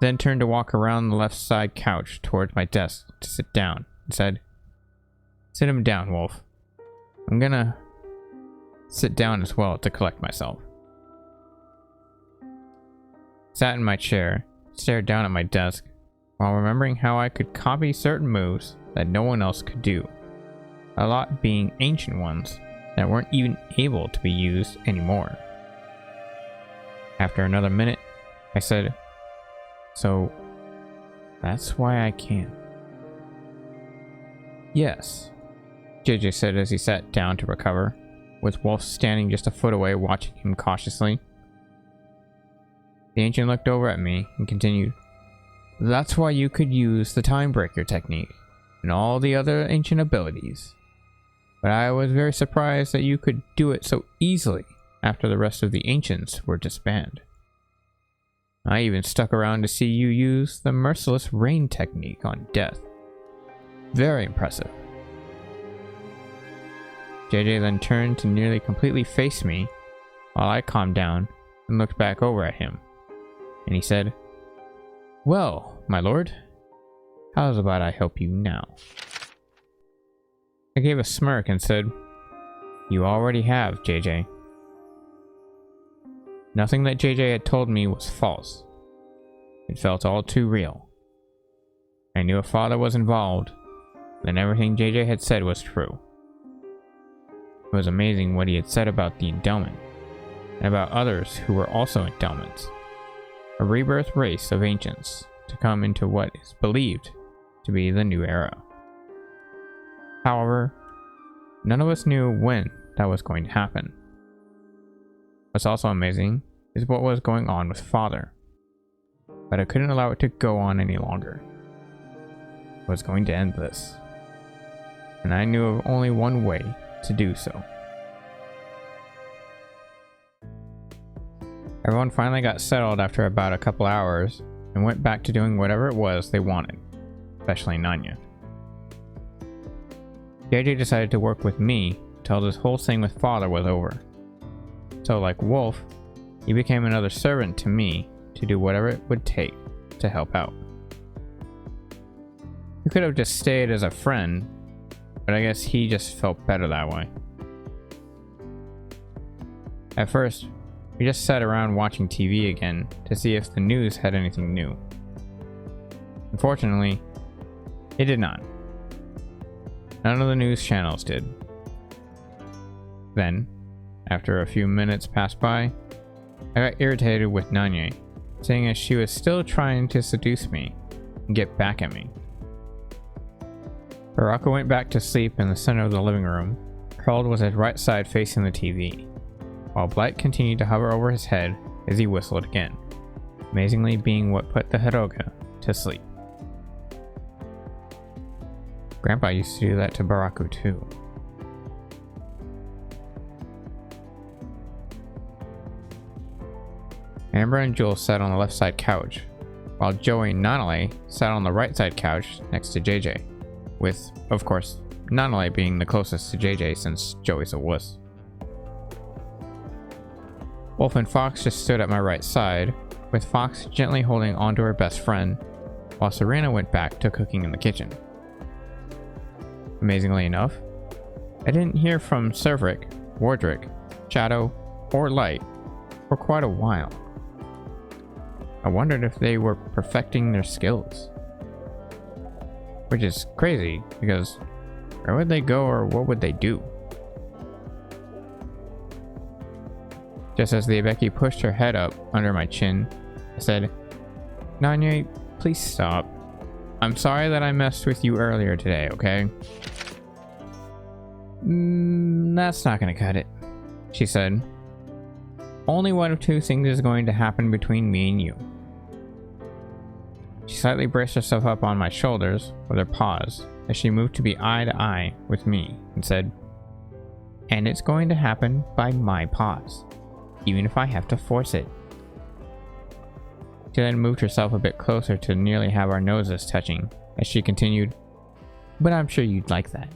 then turned to walk around the left side couch towards my desk to sit down and said, sit him down, Wolf. I'm gonna sit down as well to collect myself. Sat in my chair, stared down at my desk, while remembering how I could copy certain moves that no one else could do. A lot being ancient ones that weren't even able to be used anymore. After another minute, I said, so that's why I can't. Yes, JJ said as he sat down to recover, with Wolf standing just a foot away watching him cautiously. The ancient looked over at me and continued, that's why you could use the time breaker technique and all the other ancient abilities. But I was very surprised that you could do it so easily after the rest of the ancients were disbanded. I even stuck around to see you use the merciless rain technique on death. Very impressive. JJ then turned to nearly completely face me while I calmed down and looked back over at him. And he said, well, my lord, how's about I help you now? I gave a smirk and said, you already have, JJ. Nothing that JJ had told me was false. It felt all too real. I knew if father was involved, then everything JJ had said was true. It was amazing what he had said about the Endelment, and about others who were also Endelments. A rebirth race of ancients to come into what is believed to be the new era. However, none of us knew when that was going to happen. What's also amazing is what was going on with father, but I couldn't allow it to go on any longer. I was going to end this, and I knew of only one way to do so. Everyone finally got settled after about a couple hours and went back to doing whatever it was they wanted, especially Nanya. JJ decided to work with me until this whole thing with father was over. So like Wolf, he became another servant to me to do whatever it would take to help out. He could have just stayed as a friend, but I guess he just felt better that way. At first, we just sat around watching TV again to see if the news had anything new. Unfortunately, it did not. None of the news channels did. Then, after a few minutes passed by, I got irritated with Nanya, saying as she was still trying to seduce me and get back at me. Baraka went back to sleep in the center of the living room, curled with his right side facing the TV, while Blight continued to hover over his head as he whistled again, amazingly being what put the Hiroga to sleep. Grandpa used to do that to Baraku too. Amber and Jules sat on the left side couch, while Joey and Nanale sat on the right side couch next to JJ, with, of course, Nanale being the closest to JJ since Joey's a wuss. Wolf and Fox just stood at my right side, with Fox gently holding onto her best friend, while Serena went back to cooking in the kitchen. Amazingly enough, I didn't hear from Cerveric, Wardrick, Shadow, or Light for quite a while. I wondered if they were perfecting their skills. Which is crazy, because where would they go or what would they do? Just as the Ibeki pushed her head up under my chin, I said, "Nanye, please stop. I'm sorry that I messed with you earlier today, okay?" That's not gonna cut it," she said. "Only one of two things is going to happen between me and you." She slightly braced herself up on my shoulders with her paws as she moved to be eye to eye with me and said, "And it's going to happen by my paws, even if I have to force it." She then moved herself a bit closer to nearly have our noses touching as she continued, "But I'm sure you'd like that."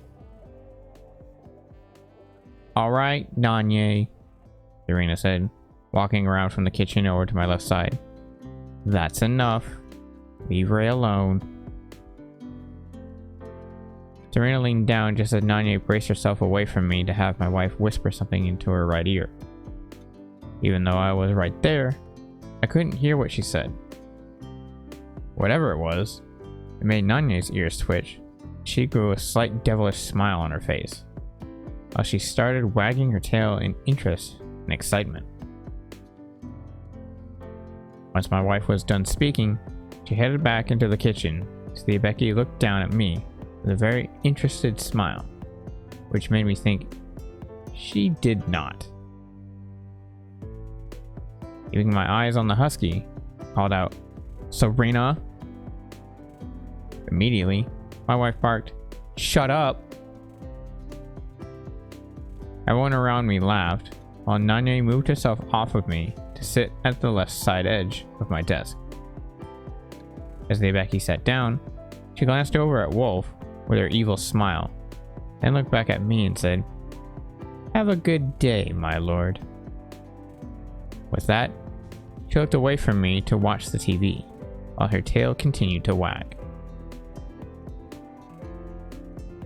"Alright, Nanye," Serena said, walking around from the kitchen over to my left side. "That's enough. Leave Ray alone." Serena leaned down just as Nanye braced herself away from me to have my wife whisper something into her right ear. Even though I was right there, I couldn't hear what she said. Whatever it was, it made Nanye's ears twitch. She grew a slight devilish smile on her face, while she started wagging her tail in interest and excitement. Once my wife was done speaking, she headed back into the kitchen, so the Ibeki looked down at me with a very interested smile, which made me think she did not. Keeping my eyes on the husky, I called out, "Serena!" Immediately, my wife barked, "Shut up!" Everyone around me laughed, while Nanye moved herself off of me to sit at the left side edge of my desk. As the Ibeki sat down, she glanced over at Wolf with her evil smile, then looked back at me and said, "Have a good day, my lord." With that, she looked away from me to watch the TV, while her tail continued to wag.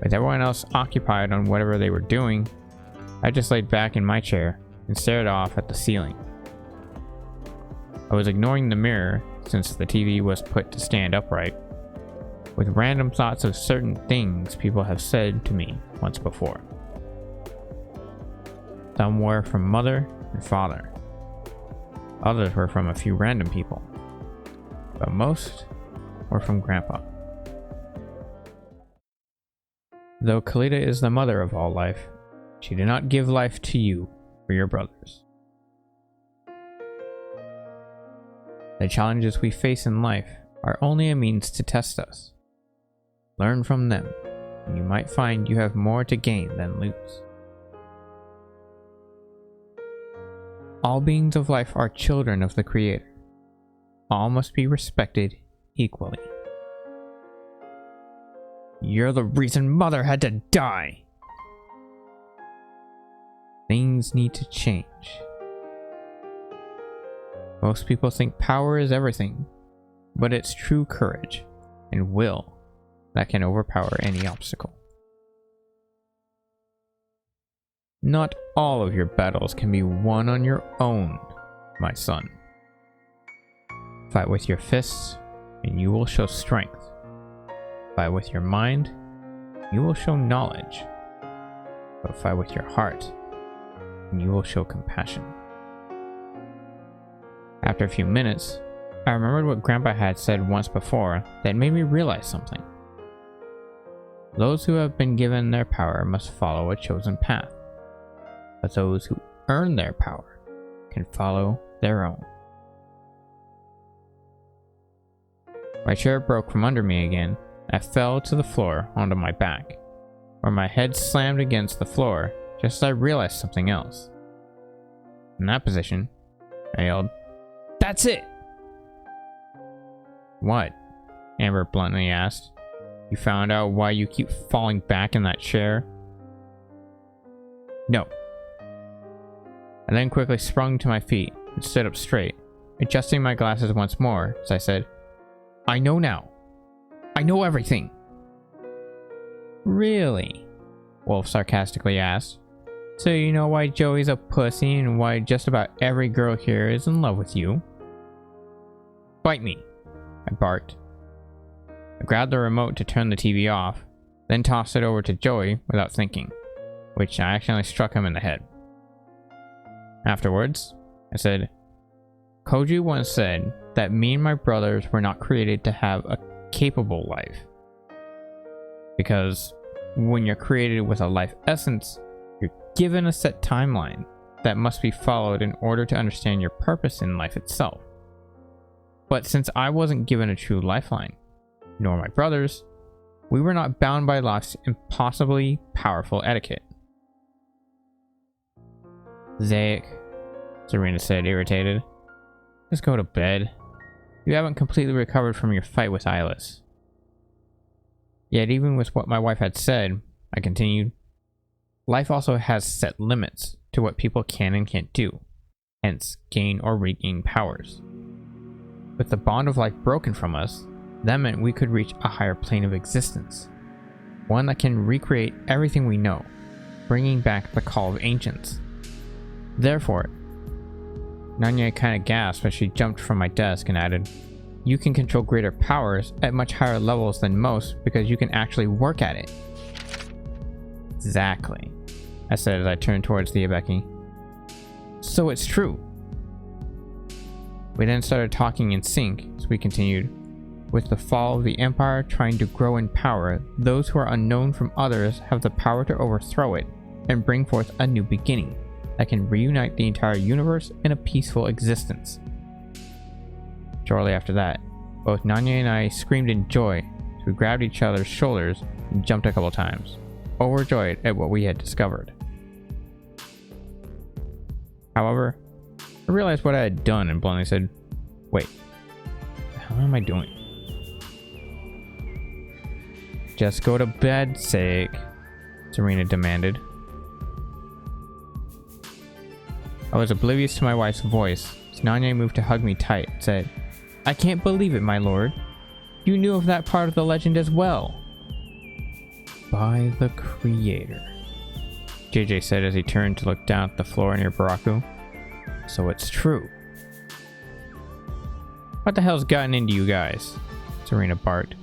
With everyone else occupied on whatever they were doing, I just laid back in my chair and stared off at the ceiling. I was ignoring the mirror since the TV was put to stand upright, with random thoughts of certain things people have said to me once before. Some were from mother and father. Others were from a few random people, but most were from Grandpa. Though Kalita is the mother of all life, she did not give life to you or your brothers. The challenges we face in life are only a means to test us. Learn from them, and you might find you have more to gain than lose. All beings of life are children of the Creator. All must be respected equally. You're the reason Mother had to die! Things need to change. Most people think power is everything, but it's true courage and will that can overpower any obstacle. Not all of your battles can be won on your own, my son. Fight with your fists, and you will show strength. Fight with your mind, you will show knowledge. But fight with your heart, and you will show compassion. After a few minutes, I remembered what Grandpa had said once before that made me realize something. Those who have been given their power must follow a chosen path, but those who earn their power can follow their own. My chair broke from under me again. I fell to the floor onto my back, where my head slammed against the floor just as I realized something else. In that position, I yelled, "That's it!" "What?" Amber bluntly asked. "You found out why you keep falling back in that chair?" "No." I then quickly sprung to my feet and stood up straight, adjusting my glasses once more as I said, "I know now. I know everything." "Really?" Wolf sarcastically asked. "So you know why Joey's a pussy and why just about every girl here is in love with you?" "Bite me," I barked. I grabbed the remote to turn the TV off, then tossed it over to Joey without thinking, which I accidentally struck him in the head. Afterwards, I said, "Koju once said that me and my brothers were not created to have a capable life. Because when you're created with a life essence, you're given a set timeline that must be followed in order to understand your purpose in life itself. But since I wasn't given a true lifeline, nor my brothers, we were not bound by life's impossibly powerful etiquette." "Zaec," Serena said, irritated. "Just go to bed. You haven't completely recovered from your fight with Eyeless." Yet even with what my wife had said, I continued, "Life also has set limits to what people can and can't do, hence gain or regain powers. With the bond of life broken from us, that meant we could reach a higher plane of existence, one that can recreate everything we know, bringing back the call of ancients. Therefore," Nanya kind of gasped as she jumped from my desk and added, "you can control greater powers at much higher levels than most because you can actually work at it." "Exactly," I said as I turned towards the Abeki. "So it's true." We then started talking in sync as we continued. "With the fall of the Empire trying to grow in power, those who are unknown from others have the power to overthrow it and bring forth a new beginning that can reunite the entire universe in a peaceful existence." Shortly after that, both Nanya and I screamed in joy as we grabbed each other's shoulders and jumped a couple times, overjoyed at what we had discovered. However, I realized what I had done and bluntly said, "Wait, what the hell am I doing?" "Just go to bed, Zaec," Serena demanded. I was oblivious to my wife's voice as Nanya moved to hug me tight and said, "I can't believe it, my lord. You knew of that part of the legend as well." "By the Creator," JJ said as he turned to look down at the floor near Baraku. "So it's true." "What the hell's gotten into you guys?" Serena barked.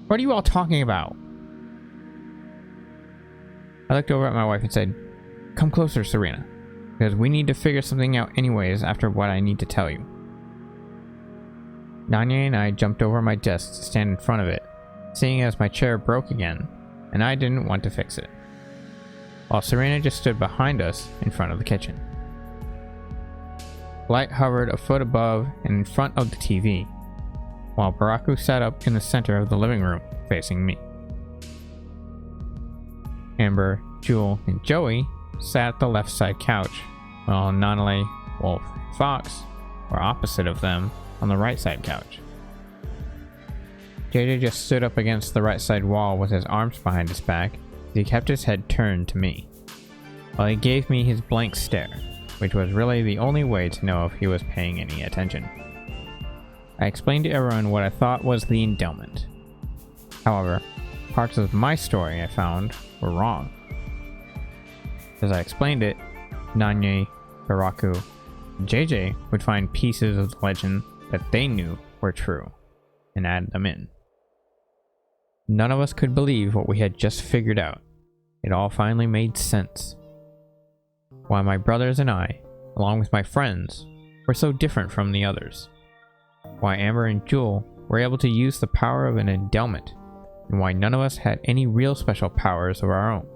"What are you all talking about?" I looked over at my wife and said, "Come closer, Serena, because we need to figure something out anyways after what I need to tell you." Nanya and I jumped over my desk to stand in front of it, seeing as my chair broke again, and I didn't want to fix it, while Serena just stood behind us in front of the kitchen. Light hovered a foot above and in front of the TV, while Baraku sat up in the center of the living room, facing me. Amber, Jewel, and Joey sat at the left side couch, while Nanale, Wolf, and Fox were opposite of them on the right side couch. JJ just stood up against the right side wall with his arms behind his back as he kept his head turned to me, while he gave me his blank stare, which was really the only way to know if he was paying any attention. I explained to everyone what I thought was the Endelment. However, parts of my story I found were wrong. As I explained it, Nanye, Baraku, and JJ would find pieces of the legend that they knew were true and add them in. None of us could believe what we had just figured out. It all finally made sense. Why my brothers and I, along with my friends, were so different from the others. Why Amber and Jewel were able to use the power of an Endelment, and why none of us had any real special powers of our own.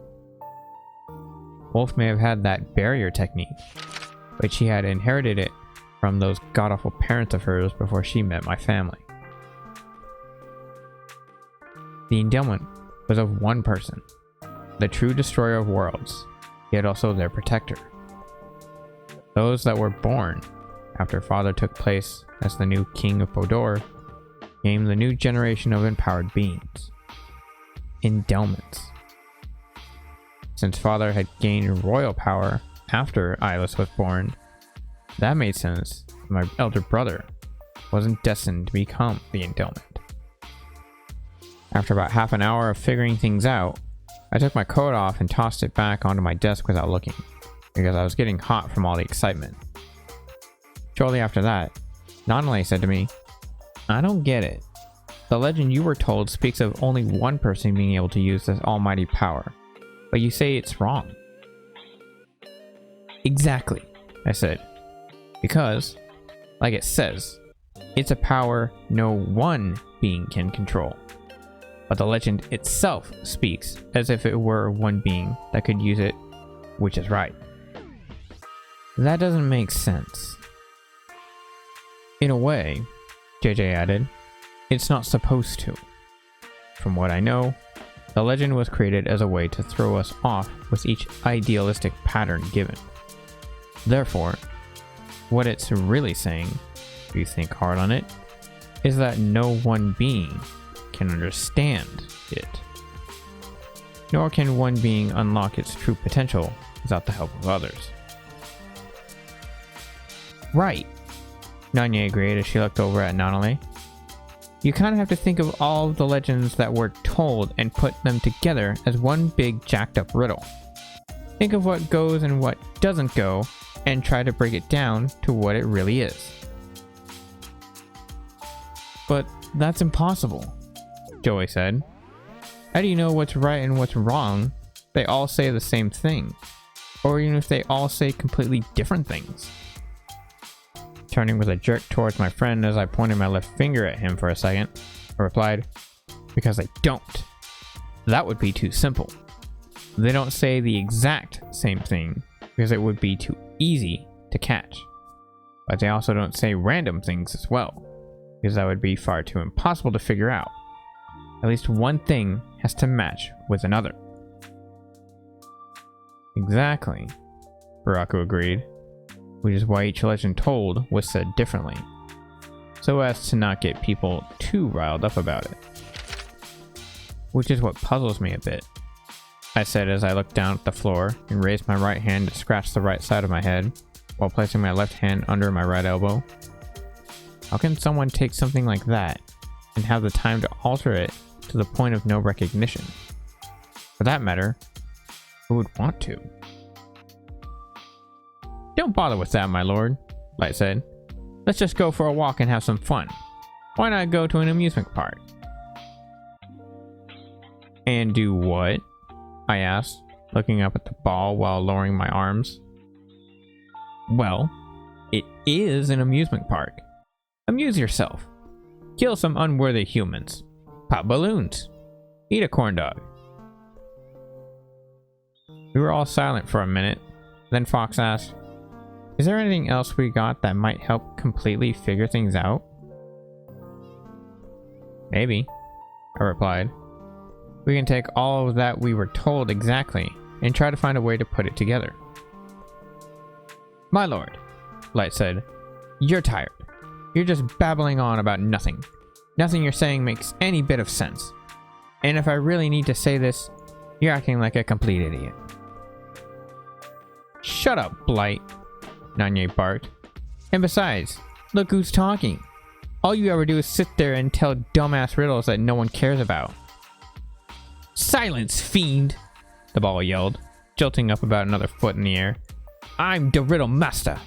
Wolf may have had that barrier technique, but she had inherited it from those god-awful parents of hers before she met my family. The Endelment was of one person, the true destroyer of worlds, yet also their protector. Those that were born after Father took place as the new King of Bodor became the new generation of empowered beings. Endelments. Since Father had gained royal power after Eyeless was born, that made sense. My elder brother wasn't destined to become the Endelment. After about half an hour of figuring things out, I took my coat off and tossed it back onto my desk without looking, because I was getting hot from all the excitement. Shortly after that, Nonale said to me, "I don't get it. The legend you were told speaks of only one person being able to use this almighty power, but you say it's wrong." "Exactly," I said, "because, like it says, it's a power no one being can control. But the legend itself speaks as if it were one being that could use it, which is right." "That doesn't make sense." "In a way," JJ added, "it's not supposed to. From what I know, the legend was created as a way to throw us off with each idealistic pattern given. Therefore, what it's really saying, if you think hard on it, is that no one being can understand it. Nor can one being unlock its true potential without the help of others." "Right," Nanya agreed as she looked over at Nonale. "You kind of have to think of all of the legends that were told and put them together as one big jacked up riddle. Think of what goes and what doesn't go, and try to break it down to what it really is." "But that's impossible," Joey said. "How do you know what's right and what's wrong? They all say the same thing. Or even if they all say completely different things." Turning with a jerk towards my friend as I pointed my left finger at him for a second, I replied, "Because they don't. That would be too simple. They don't say the exact same thing because it would be too easy to catch. But they also don't say random things as well, because that would be far too impossible to figure out. At least one thing has to match with another." "Exactly," Baraku agreed, which is why each legend told was said differently, so as to not get people too riled up about it. "Which is what puzzles me a bit," I said as I looked down at the floor and raised my right hand to scratch the right side of my head, while placing my left hand under my right elbow. "How can someone take something like that and have the time to alter it to the point of no recognition? For that matter, who would want to?" "Don't bother with that, my lord," Light said. "Let's just go for a walk and have some fun. Why not go to an amusement park?" "And do what?" I asked, looking up at the ball while lowering my arms. "Well, it is an amusement park. Amuse yourself. Kill some unworthy humans. Pop balloons. Eat a corn dog." We were all silent for a minute. Then Fox asked, "Is there anything else we got that might help completely figure things out?" "Maybe," I replied. "We can take all of that we were told exactly and try to find a way to put it together." "My lord," Light said, "you're tired. You're just babbling on about nothing. Nothing you're saying makes any bit of sense. And if I really need to say this, you're acting like a complete idiot." "Shut up, Blight," Nanye barked. "And besides, look who's talking. All you ever do is sit there and tell dumbass riddles that no one cares about." "Silence, fiend!" the ball yelled, jolting up about another foot in the air. "I'm the riddle master."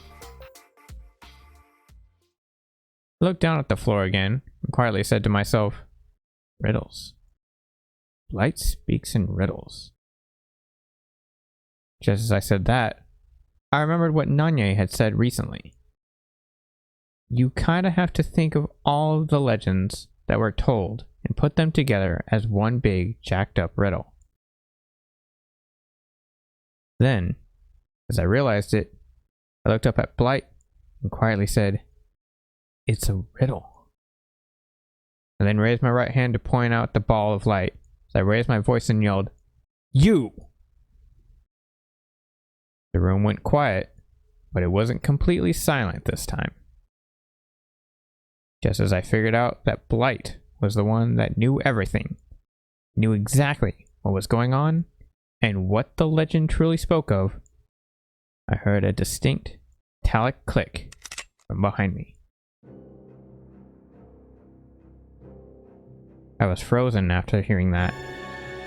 I looked down at the floor again and quietly said to myself, "Riddles. Blight speaks in riddles." Just as I said that, I remembered what Nanye had said recently. You kinda have to think of all of the legends that were told and put them together as one big jacked up riddle. Then, as I realized it, I looked up at Blight and quietly said, "It's a riddle." and then raised my right hand to point out the ball of light. As I raised my voice and yelled, "You!" The room went quiet, but it wasn't completely silent this time. Just as I figured out that Blight was the one that knew everything, knew exactly what was going on, and what the legend truly spoke of, I heard a distinct metallic click from behind me. I was frozen after hearing that.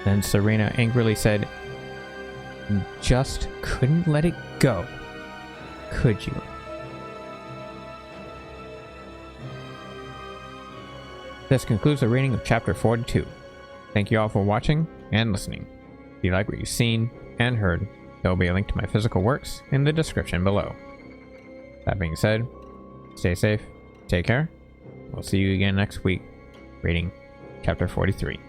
Then Serena angrily said, "You just couldn't let it go, could you?" This concludes the reading of Chapter 42. Thank you all for watching and listening. If you like what you've seen and heard, there will be a link to my physical works in the description below. That being said, stay safe, take care. We'll see you again next week, reading Chapter 43.